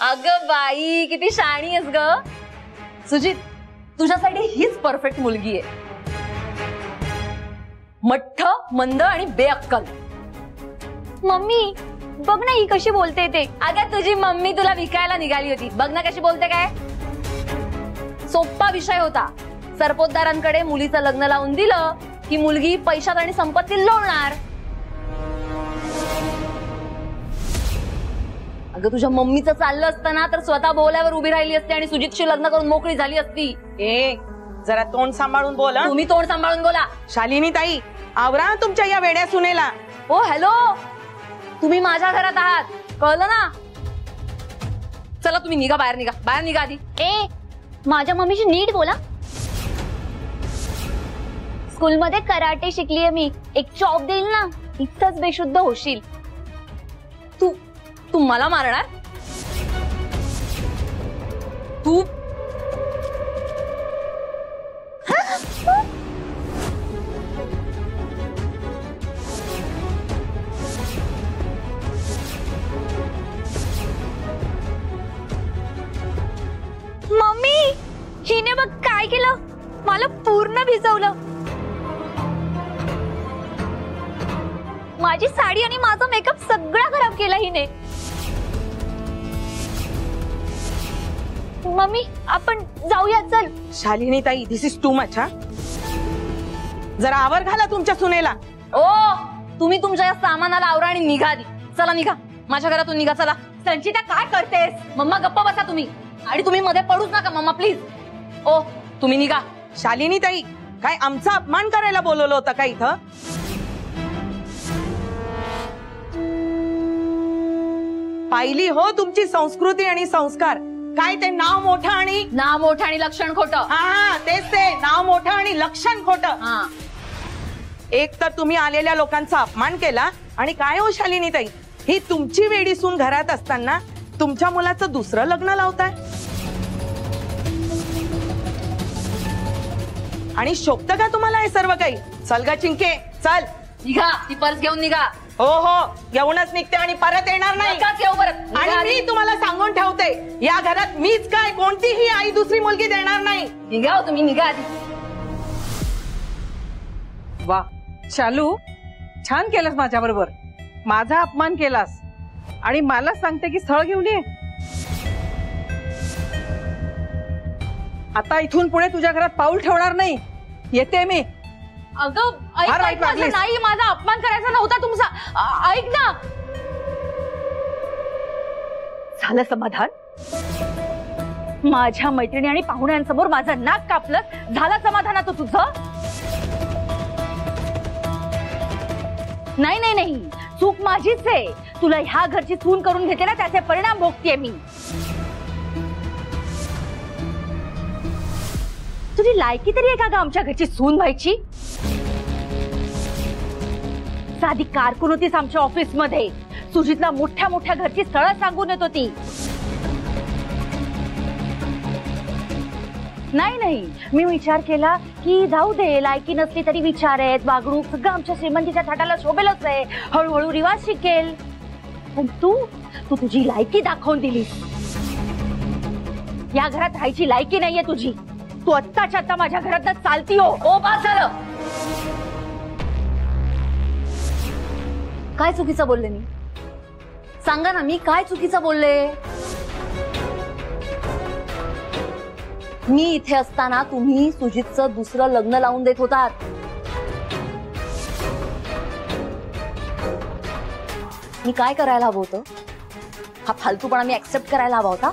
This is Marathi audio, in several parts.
अगं बाई किती शाणी आहेस ग सुजित, तुझ्यासाठी हीच परफेक्ट मुलगी आहे. मठ्ठ, मंद आणि बेअक्कल. मम्मी बघ ना ही कशी बोलते ते. अगं तुझी मम्मी तुला विकायला निघाली होती, बघ ना कशी बोलते. काय सोप्पा विषय होता. सरपोतदारांकडे मुलीचं लग्न लावून दिलं की मुलगी पैशात आणि संपत्तीत लोळणार. अगं तुझ्या मम्मीचं चाललं असतं ना तर स्वतः बोल्यावर उभी राहिली असती आणि सुजितशी लग्न करून मोकळी झाली असती. ए जरा तोंड सांभाळून बोला. तुम्ही तोंड सांभाळून बोला. शालिनी ताई आवरा तुमच्या या वेड्या सुनेला. ओ हॅलो, तुम्ही माझ्या घरात आहात कळलं ना. चला तुम्ही निघा, बाहेर निघा, बाहेर निघा आधी. ए माझ्या मम्मीशी नीट बोला. स्कूलमध्ये कराटे शिकलीये मी, एक चॉप देईल ना इतकंच बेशुद्ध होशील. तू मला मारणार? तू मम्मी हिने बघ काय केलं, मला पूर्ण भिजवलं. माझी साडी आणि माझा मेकअप सगळा खराब केला हिने. मम्मी आपण जाऊया चल. शालिनी ताई दिस इज टू मच. हा जरा आवर घाला तुमच्या सुनेला. ओ तुम्ही तुमच्या या सामानाला आवरा आणि निघा आधी. चला निघा, माझ्या घरातून निघा. चला. संचिता काय करतेस? मम्मा गप्प बसा तुम्ही, आणि तुम्ही मध्ये पडूच नका मम्मा प्लीज. ओ तुम्ही निघा. शालिनी ताई काय आमचा अपमान करायला बोलवलं होतं का इथं? पाहिली हो तुमची संस्कृती आणि संस्कार. काय ते नाव मोठं आणि लक्षण खोटं. हा तेच ते नाव मोठं आणि लक्षण खोटं. एक तर तुम्ही आलेल्या लोकांचा अपमान केला, आणि काय हो शालिनी ताई ही तुमची वेडी सून घरात असताना तुमच्या मुलाचं दुसरं लग्न लावताय. आणि शोभतं का तुम्हाला हे सर्व काही? चल ग चिंके चल. निघा, ती पर्स घेऊन निघा. हो हो येऊनच निघते आणि परत येणार नाही. आणि मी तुम्हाला सांगून ठेवते या घरात मीच काय कोणतीही आई दुसरी मुलगी देणार नाही. निघा तुम्ही निघा आधी. वा शालू, छान केलंस माझ्या बरोबर. माझा अपमान केलास आणि मला सांगते की स्थळ घेऊन ये. आता इथून पुढे तुझ्या घरात पाऊल ठेवणार नाही. येते मी. अगं नाही, माझा अपमान करायचा नव्हता तुमचा. ऐक ना. झालं समाधान? माझ्या मैत्रिणी आणि पाहुण्यांसमोर माझं नाक कापलं, झालं समाधानाचं तुझं? नाही नाही नाही, चूक माझीच आहे. तुला ह्या घरची सून करून घेते ना त्याचे परिणाम भोगतेय मी. तुझी लायकी तरी आहे का ग आमच्या घरची सून व्हायची? साधी कारकून होतीस आमच्या ऑफिस मध्ये. सुजितला मोठ्या मोठ्या घरची स्थळं सांगून येत होती. नाही नाही, मी विचार केला की जाऊ दे, लायकी नसली तरी विचार आहेत, वागणूक सगळं आमच्या श्रीमंतीच्या थाटाला शोभेलच आहे, हळूहळू रिवाज शिकेल. पण तू तुझी लायकी दाखवून दिलीस. या घरात राहायची लायकी नाहीये तुझी. तू आत्ताच्या आत्ता माझ्या घरात चालती हो. ओ बस झालं. काय चुकीचं बोलले मी? सांगा ना, मी काय चुकीचं बोलले? मी इथे असताना तुम्ही सुजितचं दुसरं लग्न लावून देत होतात. मी काय करायला हवं होतं? हा फालतूपणा मी ऍक्सेप्ट करायला हवा होता?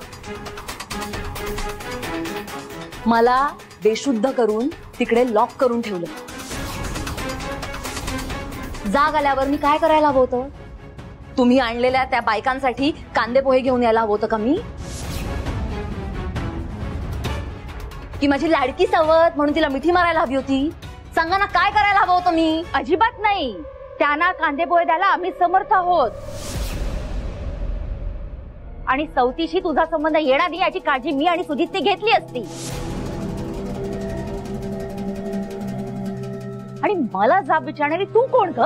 मला बेशुद्ध करून तिकडे लॉक करून ठेवलं. जाग आल्यावर मी काय करायला हवं होतं? तुम्ही आणलेल्या त्या बायकांसाठी कांदे पोहे घेऊन यायला हवं होतं का मी? की माझी लाडकी सवत म्हणून तिला मिठी मारायला हवी होती? सांगा ना, काय करायला हवं होतं मी? अजिबात नाही. त्यांना कांदे पोहे द्यायला आम्ही समर्थ आहोत. आणि सवतीशी तुझा संबंध येणार नाही याची काळजी मी आणि सुजितने घेतली असती. आणि मला जाब विचारणारी तू कोण ग?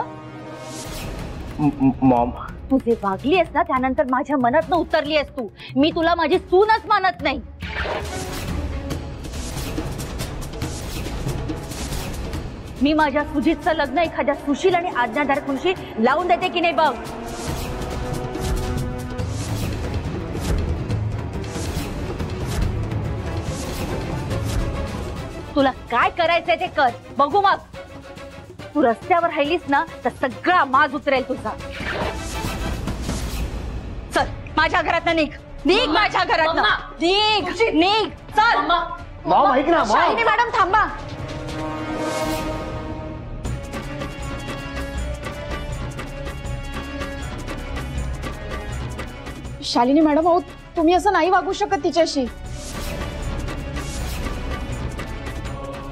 मॉम तू जे वागली आहेस ना त्यानंतर माझ्या मनात उतरली आहेस तू. मी तुला माझी सूनच मानत नाही. मी माझ्या सुजितचं लग्न एखाद्या सुशील आणि आज्ञाधारक मुलीशी लावून देते की नाही बघ. तुला काय करायचंय ते कर, बघू मग. तू रस्त्यावर राहिलीस ना तर सगळा माज उतरेल तुझा. चल माझ्या घरात निघ, निघ माझ्या घरात निघ, निघ चल. मॉम ऐक ना. शालिनी मॅडम थांबा. शालिनी मॅडम, अहो तुम्ही असं नाही वागू शकत तिच्याशी.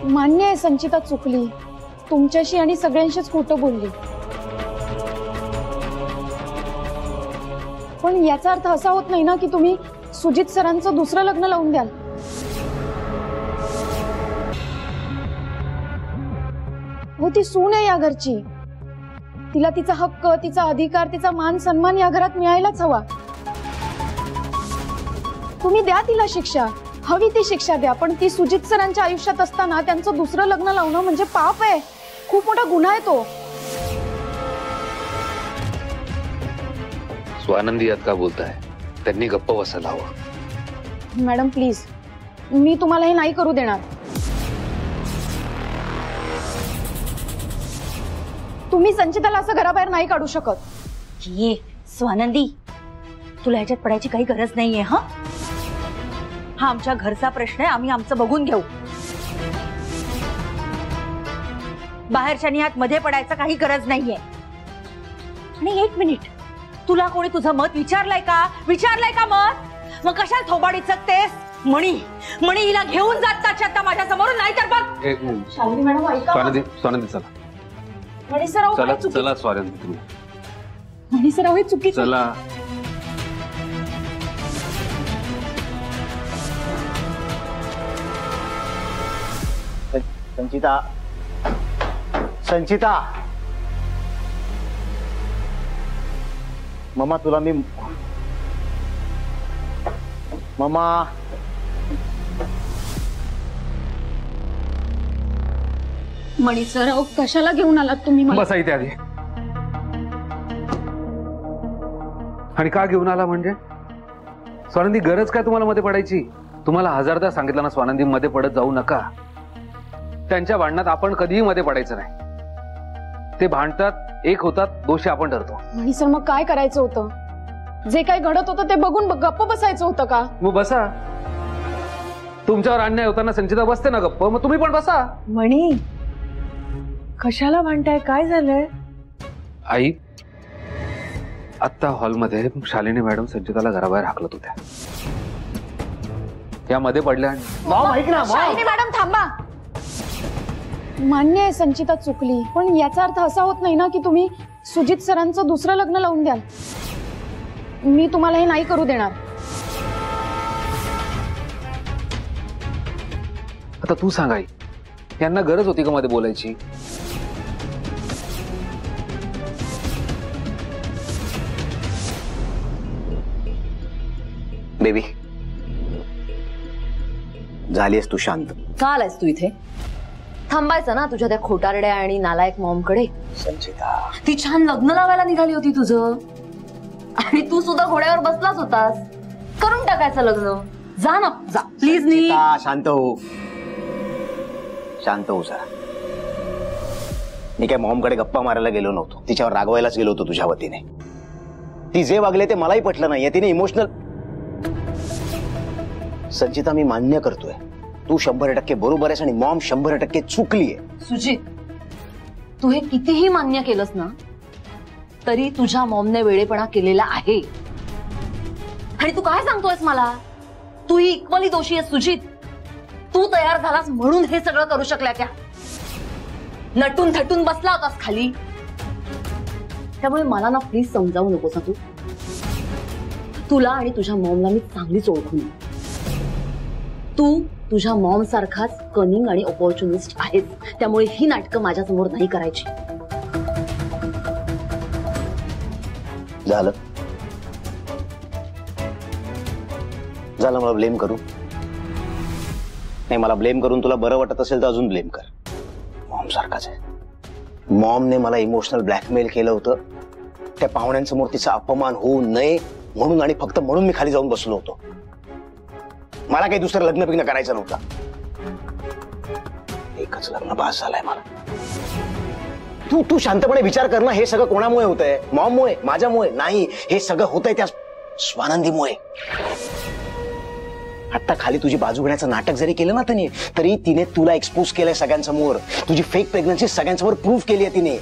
मान्य आहे संचिता चुकली, तुमच्याशी आणि सगळ्यांशीच खोटं बोलली, पण याचा अर्थ असा होत नाही ना की तुम्ही सुजित सरांचं दुसरं लग्न लावून द्याल. हो, ती सून आहे या घरची. तिला तिचा हक्क, तिचा अधिकार, तिचा मान सन्मान या घरात मिळायलाच हवा. तुम्ही द्या तिला शिक्षा, हवी ती शिक्षा द्या, पण ती सुजित सरांच्या आयुष्यात असताना त्यांचं दुसरं लग्न लावणं म्हणजे पाप आहे, खूप मोठा गुन्हा आहे तो. स्वानंदी यात का बोलताय? त्यांनी गप्प बसायला हवं. मॅडम प्लीज, मी तुम्हाला हे नाही करू देणार. तुम्ही संचिताला असं घराबाहेर नाही काढू शकत. ये स्वानंदी, तुला ह्याच्यात पडायची काही गरज नाहीये. हा आमच्या घरचा प्रश्न आहे, आम्ही आमचं बघून घेऊ. बाहेरच्या निहात मध्ये पडायचं काही गरज नाहीये. आणि एक मिनिट, तुला कोणी तुझं मत विचारलंय का? विचारलंय का मत? मग कशाला थोबाडीत चकतेस? मणी मणी हिला घेऊन जात आता माझ्या समोरून, नाही तर बघ. एक मिनिट. शालिनी मॅडम ऐका. स्वानंदी, स्वानंदी चला मणी सर, अहो, चला काय चुकी- चला स्वानंदी तुम्ही मणी सर, अहो, हे चुकीचं. चला. संचिता, संचिता, मम्मा तुला मी मम्मा. मणी सर, अहो, कशाला घेऊन आलात तुम्ही मला? बसा इथे आधी. आणि का घेऊन आला म्हणजे? स्वानंदी, गरज काय तुम्हाला मध्ये पडायची? तुम्हाला हजारदा सांगितलं ना स्वानंदी, मध्ये पडत जाऊ नका. त्यांच्या भांडणात आपण कधीही मध्ये पडायचं नाही. ते भांडतात, एक होतात, दोषी आपण ठरतो. मणी सर, मग काय करायचं होतं? जे काही घडत होतं ते बघून गप्प बसायचं होतं का? मग बसा. तुमच्यावर अन्याय होताना संचिता बसते ना गप्प, मग तुम्ही पण बसा. मणी, कशाला भांडताय? काय झालंय? आई, आत्ता हॉलमध्ये शालिनी मॅडम संचिताला घराबाहेर हाकलत होत्या. या मध्ये पडल्या. मॉम ऐक ना. शालिनी मॅडम थांबा. मान्य आहे संचिता चुकली, पण याचा अर्थ असा होत नाही ना की तुम्ही सुजित सरांचं दुसरं लग्न लावून द्याल. मी तुम्हाला हे नाही करू देणार. आता तू सांग आई, यांना गरज होती का मध्ये बोलायची? बेबी, झालीस तू शांत. का आलायस तू इथे? थांबायचं ना तुझ्या त्या खोटारड्या आणि नालायक मॉमकडे. संचिता, ती छान लग्न लावायला निघाली होती तुझं, आणि तू सुद्धा घोड्यावर बसलाच होतास. करून टाकायचं लग्न. जा ना, जा प्लीज. नी संचिता, शांत हो, शांत हो जरा. मी काय मॉमकडे गप्पा मारायला गेलो नव्हतो, तिच्यावर रागवायलाच गेलो होतो तुझ्या वतीने. ती जे वागले ते मलाही पटलं नाहीये. तिने इमोशनल. संचिता, मी मान्य करतोय तू 100% बरोबर आहेस आणि मॉम 100% चुकलीये. सुजित, तू हे कितीही मान्य केलंस ना तरी तुझ्या मॉमने वेडेपणा केलेला आहे. आणि तू काय सांगतोयस मला? तू ही इक्वली दोषी आहेस सुजित. तू तयार झालास म्हणून हे सगळं करू शकल्या त्या. नटून थटून बसला होतास खाली. त्यामुळे मला ना प्लीज समजावू नकोस तू. तुला आणि तुझ्या मॉमला मी चांगलीच ओळखून. तू तुझ्या मॉम सारखाच कनिंग आणि ऑपॉर्च्युनिस्ट आहेस. त्यामुळे ही नाटकं माझ्या समोर नाही करायची. झालं झालं मला ब्लेम करू नाही, मला ब्लेम करून तुला बरं वाटत असेल तर अजून ब्लेम कर. मॉम सारखाच आहे. मॉमने मला इमोशनल ब्लॅकमेल केलं होतं, त्या पाहुण्यांसमोर तिचा अपमान होऊ नये म्हणून आणि फक्त म्हणून मी खाली जाऊन बसलो होतो. मला काही दुसरं लग्न बिग्न करायचं नव्हतं. एकच लग्न बास झालंय मला. तू शांतपणे विचार कर ना, हे सगळं कोणामुळे होतंय? मॉममुळे, माझ्यामुळे नाही. हे सगळं होतंय त्या स्वानंदीमुळे. आता खाली तुझी बाजू घेण्याचं नाटक जरी केलं ना तिने, तरी तिने तुला एक्सपोज केलंय सगळ्यांसमोर. तुझी फेक प्रेग्नन्सी सगळ्यांसमोर प्रूव्ह केली आहे तिने.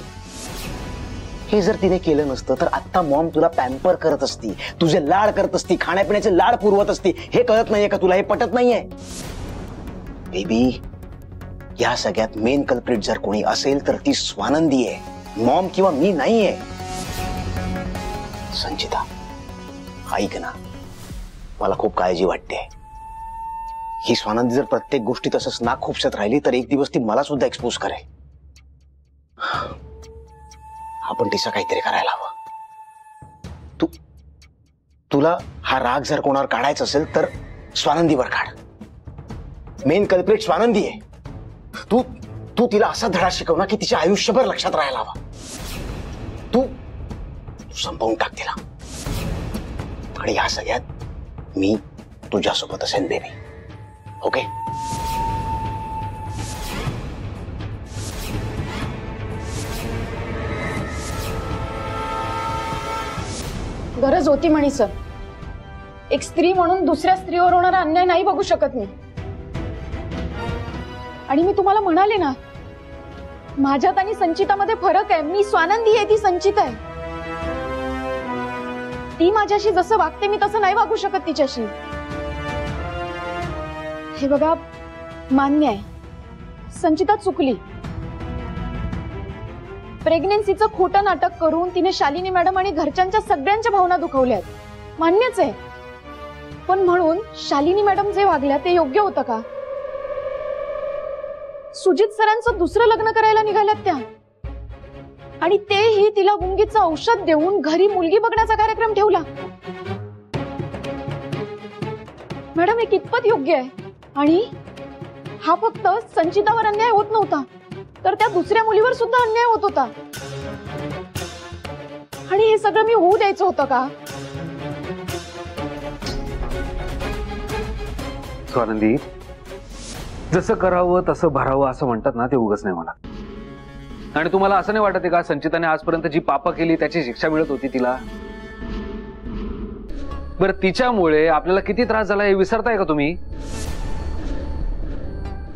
हे जर तिने केलं नसतं तर आता मॉम तुला पॅम्पर करत असती, तुझे लाड करत असती, खाण्यापिण्याचे लाड पुरवत असती. हे कळत नाहीये का तुला? हे पटत नाहीये बेबी. या सगळ्यात मेन कल्प्रिट जर कोणी असेल तर ती स्वानंदी आहे, मॉम किंवा मी नाहीये. संचिता ऐक ना, मला खूप काळजी वाटते. ही स्वानंदी जर प्रत्येक गोष्टी तसंच नाक खुपसत राहिली तर एक दिवस ती मला सुद्धा एक्सपोज करेल. आपण तिचं काहीतरी करायला हवं. तुला हा राग जर कोणावर काढायचा असेल तर स्वानंदीवर काढ. मेन कल्प्रिट स्वानंदी आहे. तू तिला असा धडा शिकव ना की तिच्या आयुष्यभर लक्षात राहायला हवा. तू संपवून टाक तिला. आणि या सगळ्यात मी तुझ्यासोबत असेन बेबी. ओके? गरज होती म्हणी सर. एक स्त्री म्हणून दुसऱ्या स्त्रीवर होणारा अन्याय नाही बघू शकत मी. आणि मी तुम्हाला म्हणाले ना, माझ्यात आणि संचितामध्ये फरक आहे. मी स्वानंदी आहे, ती संचिता आहे. ती माझ्याशी जसं वागते मी तसं नाही वागू शकत तिच्याशी. हे बघा, मान्य आहे संचिता चुकली. प्रेग्नेन्सीचं खोटं नाटक करून तिने शालिनी मॅडम आणि घरच्यांच्या सगळ्यांच्या भावना दुखवल्यात, मान्यच आहे. पण म्हणून शालिनी मॅडम जे वागल्या ते योग्य होतं का? सुजित सरांचं दुसरं लग्न करायला निघाल्यात त्या, आणि तेही तिला गुंगीचं औषध देऊन घरी मुलगी बघण्याचा कार्यक्रम ठेवला. मॅडम हे कितपत योग्य आहे? आणि हा फक्त संचितावर अन्याय होत नव्हता, तर त्या दुसऱ्या मुलीवर सुद्धा अन्याय होत होता. आणि हे सगळं मी होऊ द्यायचं होतं का? स्वानंदी, जसं करावं तसं भरावं असं म्हणतात ना, ते उगाच नाही मला. आणि तुम्हाला असं नाही वाटत का संचिताने आजपर्यंत जी पापं केली त्याची शिक्षा मिळत होती तिला? बरं, तिच्यामुळे आपल्याला किती त्रास झाला हे विसरताय का तुम्ही?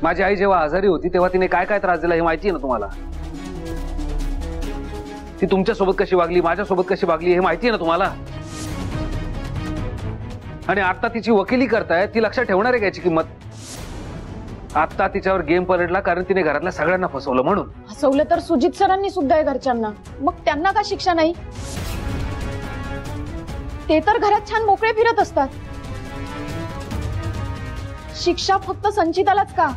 माझी आई जेव्हा आजारी होती तेव्हा तिने काय काय त्रास दिला हे माहिती आहे ना तुम्हाला? ती तुमच्यासोबत कशी वागली, माझ्यासोबत कशी वागली हे माहिती आहे ना तुम्हाला? आणि आता तिची वकिली करताय, ती लक्षात ठेवणार आहे का याची किंमत? आता तिच्यावर गेम पलटला कारण तिने घरातल्या सगळ्यांना फसवलं म्हणून. फसवलं तर सुजित सरांनी सुद्धा आहे घरच्यांना, मग त्यांना का शिक्षा नाही? ते तर घरात छान मोकळे फिरत असतात. शिक्षा फक्त संचितालाच का?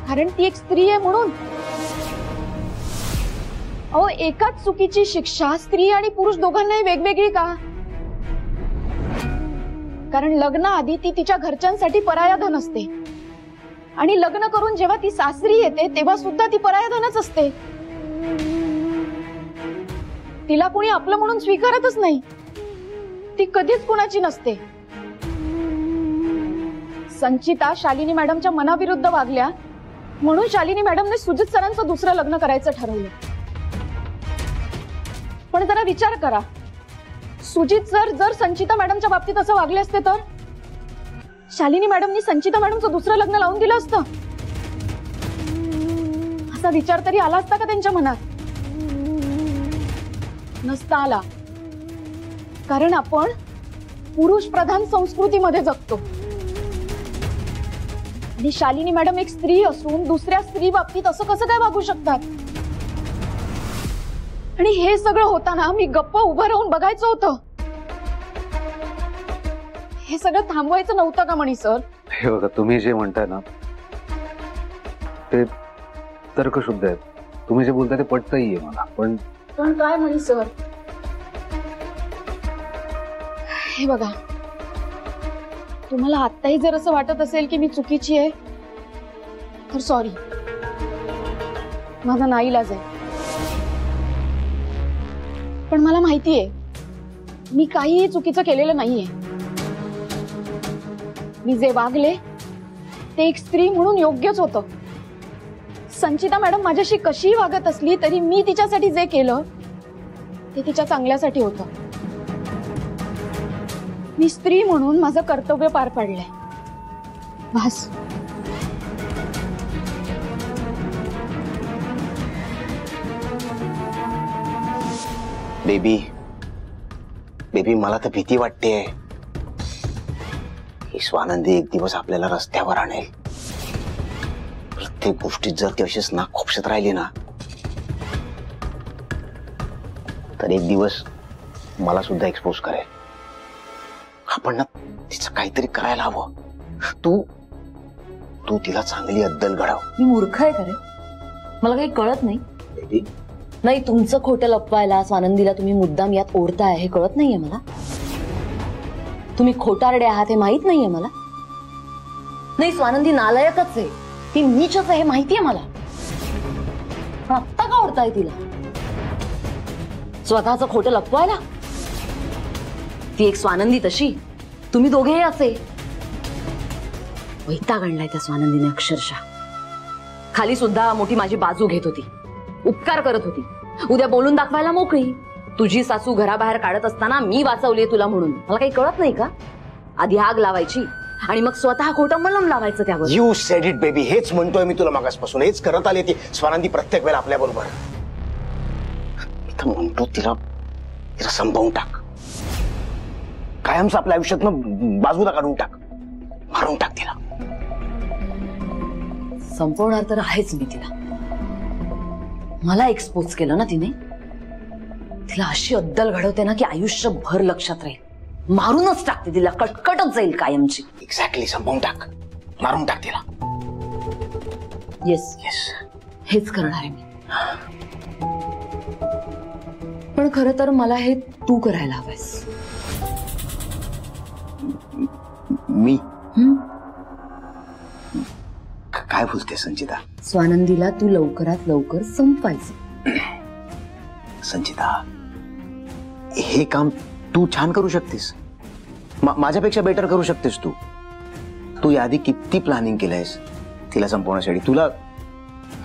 कारण ती एक स्त्री आहे म्हणून. अहो, एकाच चुकीची शिक्षा स्त्री आणि पुरुष दोघांनाही वेगवेगळी का? कारण लग्नाआधी ती तिच्या घरच्यांसाठी परायाधन असते, आणि लग्न करून जेव्हा ती सासरी येते तेव्हा सुद्धा ती परायाधनच असते. तिला कोणी आपलं म्हणून स्वीकारतच नाही. ती कधीच कुणाची नसते. संचिता शालिनी मॅडमच्या मनाविरुद्ध वागल्या म्हणून शालिनी मॅडमने सुजित सरांचं दुसरं लग्न करायचं ठरवलं. पण जरा विचार करा, सुजित सर जर संचिता मॅडमच्या बाबतीत असं वागले असते तर शालिनी मॅडमनी संचिता मॅडमचं दुसरं लग्न लावून दिलं असतं? असा विचार तरी आला असता का त्यांच्या मनात? नसता आला. कारण आपण पुरुष प्रधान संस्कृतीमध्ये जगतो. आणि शालिनी मॅडम एक स्त्री असून दुसऱ्या स्त्री बाबतीत असं कसं काय वागू शकतात? आणि हे सगळं होताना मी गप्प उभं राहून बघायचं होतं. हे सगळं थांबवायचं नव्हतं का मणी सर? हे बघा, तुम्ही जे म्हणताय ना ते तर्कशुद्ध आहे. तुम्ही जे बोलताय ते पटतही आहे मला. पण काय मणी सर? हे बघा, तुम्हाला आत्ताही जर असं वाटत असेल की मी चुकीची आहे तर सॉरी, माझा नाईलाज आहे. पण मला माहितीये मी काहीही चुकीचं केलेलं नाहीये. मी जे वागले ते एक स्त्री म्हणून योग्यच होतं. संचिता मॅडम माझ्याशी कशीही वागत असली तरी मी तिच्यासाठी जे केलं ते तिच्या चांगल्यासाठी होतं. मी स्त्री म्हणून माझं कर्तव्य पार पाडलंय. बस. बेबी बेबी मला तर भीती वाटते की स्वानंदी एक दिवस आपल्याला रस्त्यावर आणेल. प्रत्येक गोष्टीत जर ती अशीच नाक खोपशत राहिली ना तर एक दिवस मला सुद्धा एक्सपोज करेल. आपण ना तिचं काहीतरी करायला हवं. तू तू तिला चांगली अद्दल घडव. मी मूर्ख आहे खरे, मला काही कळत नाही. बेबी नाही, तुमचं खोटं लपवायला स्वानंदीला तुम्ही मुद्दाम यात ओढताय हे कळत नाहीये मला. तुम्ही खोटारडे आहात हे माहित नाहीये मला. नाही, स्वानंदी नालायकच आहे, ती नीचच आहे हे माहितीये मला. पण आत्ता का ओढताय तिला स्वतःचं खोटं लपवायला? ती एक स्वानंदी तशी, तुम्ही दोघेही असे. वैताग आणलाय त्या स्वानंदीने अक्षरशः. खाली सुद्धा मोठी माझी बाजू घेत होती, उपकार करत होती. उद्या बोलून दाखवायला मोकळी. तुझी सासू घराबाहेर काढत असताना मी वाचवलीये तुला म्हणून. मला काही कळत नाही का? आधी आग लावायची आणि मग स्वतः खोटं मलम लावायचं त्यावर. You sed it baby. हेच म्हणतोय मी तुला मागासपासून. हेच करत आली ती स्वानंदी प्रत्येक वेळेला आपल्या बरोबर. इथं म्हणतो तिला तिला संपवून टाक. कायमच आपल्या आयुष्यातनं बाजूला काढून टाक. मारून टाक तिला. संपवणार तर आहेच मी तिला. मला एक्सपोज केलं ना तिने. तिला अशी अद्दल घडवते ना की आयुष्यभर लक्षात राहील. मारूनच टाकते तिला, कटकटच जाईल कायमची. एक्झॅक्टली, संपवून टाक. मारून टाक तिला. येस येस, हेच करणार आहे मी. पण खरं तर मला हे तू करायला हवंयस. मी काय बोलते संचिता? स्वानंदीला तू लवकरात लवकर संपवायचं. संचिता, हे काम तू छान करू शकतेस. माझ्यापेक्षा बेटर करू शकतेस तू. तू याआधी किती प्लॅनिंग केलंयस तिला संपवण्यासाठी. तुला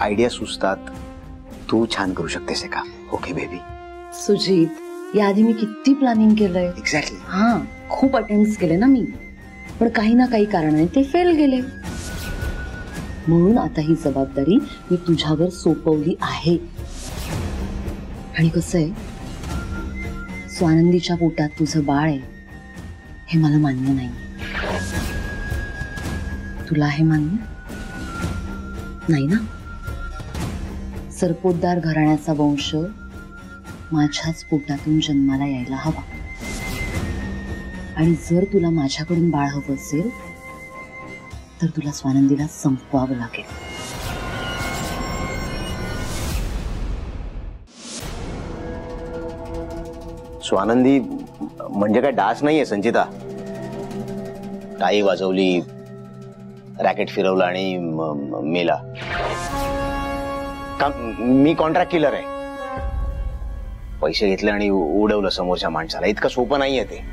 आयडिया सुचतात. तू छान करू शकतेस हे काम. Okay baby. सुजित, याआधी मी किती प्लॅनिंग केलंय. एक्झॅक्टली. हा, खूप अटेम्प्ट केले ना मी, पण काही ना काही कारणाने ते फेल गेले. म्हणून आता ही जबाबदारी मी तुझ्यावर सोपवली आहे. आणि कसं आहे, स्वानंदीच्या पोटात तुझं बाळ आहे हे मला मान्य नाही. तुला हे मान्य नाही ना? सरपोतदार घराण्याचा वंश माझ्याच पोटातून जन्माला यायला हवा. आणि जर तुला माझ्याकडून बाळ हवं असेल तर तुला स्वानंदीला संपवावं लागेल. स्वानंदी म्हणजे काय डास नाहीये संचिता. टाळी वाजवली, रॅकेट फिरवलं आणि मेला. मी कॉन्ट्रॅक्ट किलर आहे. पैसे घेतले आणि उडवलं समोरच्या माणसाला. इतकं सोपं नाहीये ते.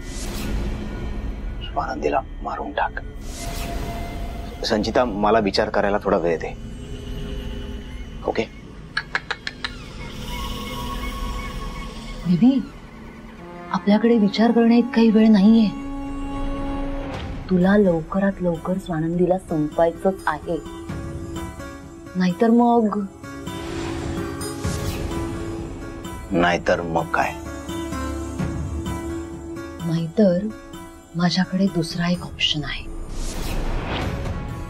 स्वानंदीला मारून टाक. संचिता, मला विचार करायला थोडा वेळ दे. ओके बेबी, आपल्याकडे विचार करण्याइतकाही वेळ नाहीये. तुला लवकरात लवकर स्वानंदीला संपवायचंच आहे. नाहीतर मग काय? नाहीतर माझ्याकडे दुसरा एक ऑप्शन आहे.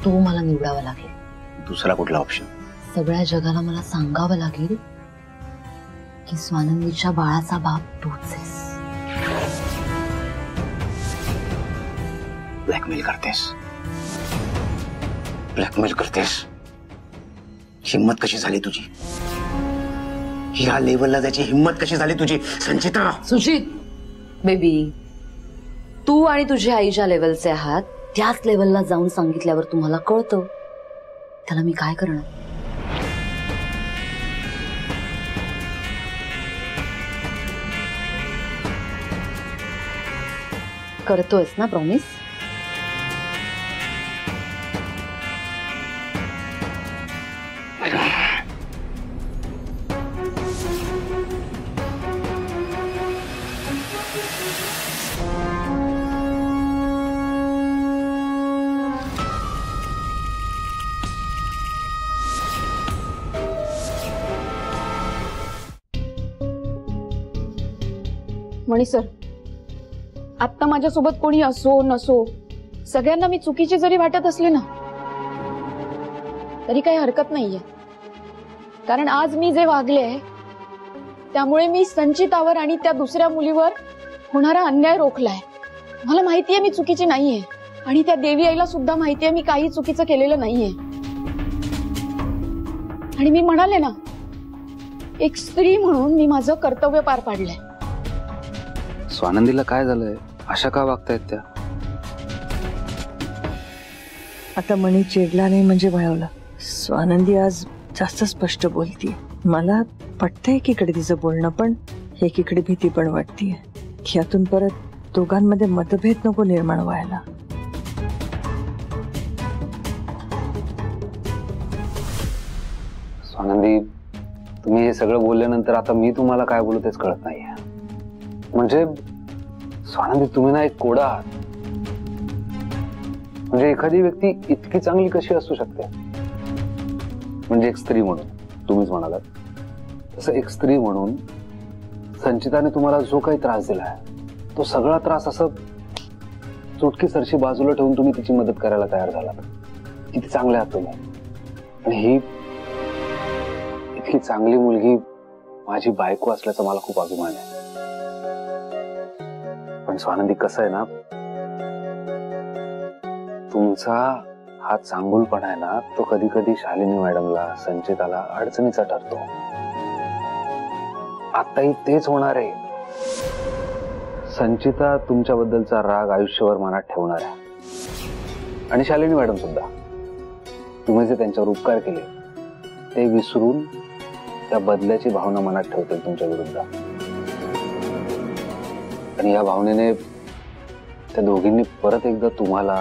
तो मला निवडावा लागेल. दुसरा कुठला ऑप्शन? सगळ्या जगाला मला सांगावं लागेल की स्वानंदीच्या बाळाचा बाप तूच आहेस. ब्लॅकमेल करतेस. हिम्मत कशी झाली तुझी? ह्या लेवलला जायची हिम्मत कशी झाली तुझी संचिता? सुजित बेबी, तू आणि तुझ्या आईच्या लेवलचे आहात त्याच लेवलला जाऊन सांगितल्यावर तुम्हाला कळतं त्याला मी काय करणार. करतोयस ना प्रॉमिस? मणी सर, आता माझ्यासोबत कोणी असो नसो सगळ्यांना मी चुकीची जरी वाटत असले ना तरी काही हरकत नाहीये. कारण आज मी जे वागले त्यामुळे मी संचितावर आणि त्या दुसऱ्या मुलीवर होणारा अन्याय रोखलाय. मला माहितीये मी चुकीची नाहीये आणि त्या देवी आईला सुद्धा माहितीये मी काही चुकीचं केलेलं नाहीये. आणि मी म्हणाले ना, एक स्त्री म्हणून मी माझं कर्तव्य पार पाडलंय. स्वानंदीला काय झालंय? अशा का वागतायत त्या? आता मणी चिडला नाही म्हणजे भयवला. स्वानंदी आज जास्त स्पष्ट बोलतीये. मला पटतंय एकीकडे तिचं बोलणं, पण एकीकडे भीती पण वाटतीये की यातून परत दोघांमध्ये मतभेद नको निर्माण व्हायला. स्वानंदी, तुम्ही हे सगळं बोलल्यानंतर आता मी तुम्हाला काय बोलू तेच कळत नाहीये. म्हणजे स्वानंदी, तुम्ही ना एक कोडा आहात. म्हणजे एखादी व्यक्ती इतकी चांगली कशी असू शकते? म्हणजे एक स्त्री म्हणून तुम्हीच म्हणालात तसं, एक स्त्री म्हणून संचिताने तुम्हाला जो काही त्रास दिलाय तो सगळा त्रास असं चुटकीसरशी बाजूला ठेवून तुम्ही तिची मदत करायला तयार झालात. किती चांगले आहात तुम्ही. आणि ही इतकी चांगली मुलगी माझी बायको असल्याचा मला खूप अभिमान आहे. पण स्वानंदी, कसं आहे ना, तुमचा हा चांगुलपणा आहे ना, तो कधी कधी शालिनी मॅडमला, संचिताला अडचणीचा ठरतो. आताही तेच होणार आहे. संचिता तुमच्याबद्दलचा राग आयुष्यभर मनात ठेवणार आहे आणि शालिनी मॅडम सुद्धा. तुम्ही जे त्यांच्यावर उपकार केले ते विसरून त्या बदल्याची भावना मनात ठेवतील तुमच्या विरुद्ध. आणि या भावनेने त्या दोघींनी परत एकदा तुम्हाला,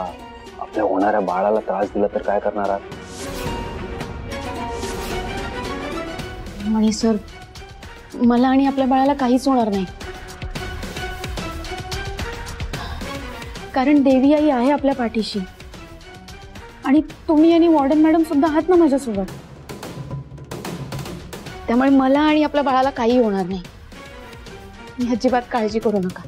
आपल्या होणाऱ्या बाळाला त्रास दिला तर काय करणार आहात? मणी सर, मला आणि आपल्या बाळाला काहीच होणार नाही. कारण देवी आई आहे आपल्या पाठीशी आणि तुम्ही आणि वॉर्डन मॅडम सुद्धा आहात ना माझ्यासोबत. त्यामुळे मला आणि आपल्या बाळाला काही होणार नाही. अजिबात काळजी करू नका.